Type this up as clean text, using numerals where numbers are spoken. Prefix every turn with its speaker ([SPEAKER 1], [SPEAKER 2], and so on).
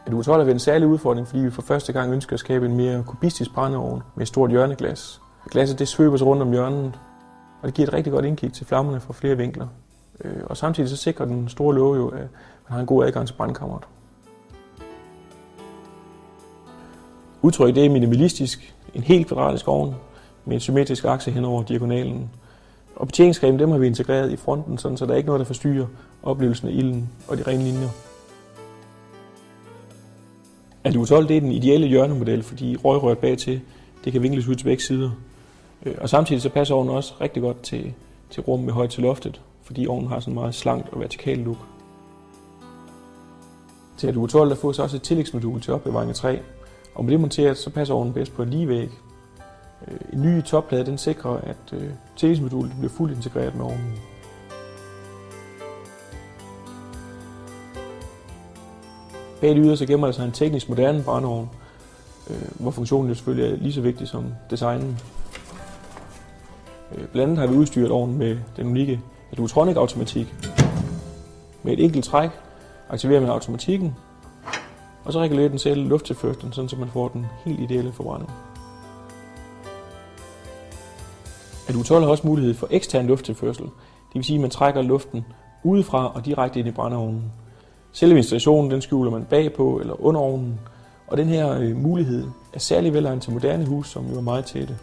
[SPEAKER 1] ADU12 har været en særlig udfordring, fordi vi for første gang ønsker at skabe en mere kubistisk brændeovn med et stort hjørneglas. Glasset det svøber sig rundt om hjørnet, og det giver et rigtig godt indkig til flammerne fra flere vinkler. Og samtidig så sikrer den store låge jo, at man har en god adgang til brandkammeret. Udtrykket det er minimalistisk, en helt kvadratisk ovn med en symmetrisk akse hen over diagonalen. Og betjeningsgrebene dem har vi integreret i fronten, så der er ikke noget, der forstyrrer oplevelsen af ilden og de rene linjer. ADU12 det er den ideelle hjørnemodel, fordi røgrøret bagtil det kan vinkles ud til begge sider. Og samtidig så passer ovnen også rigtig godt til rum med højt til loftet, fordi ovnen har sådan en meget slankt og vertikal look. Til ADU12 der fås også et tillægsmodul til opbevaring af træ, og med det monteret så passer ovnen bedst på en lige væg. En ny topplade den sikrer, at tillægsmodulet bliver fuldt integreret med ovnen. Bag det ydre så gemmer der sig en teknisk moderne brændeovn, hvor funktionen jo selvfølgelig er lige så vigtig som designen. Blandt andet har vi udstyret ovnen med den unikke ADUtronic-automatik. Med et enkelt træk aktiverer man automatikken, og så regulerer den selv lufttilførslen, så man får den helt ideelle forbrænding. ADU12 har også mulighed for ekstern lufttilførsel, det vil sige, at man trækker luften udefra og direkte ind i brændeovnen. Selve installationen den skjuler man bagpå eller under ovnen, og den her mulighed er særlig velegnet til moderne huse, som jo er meget tætte.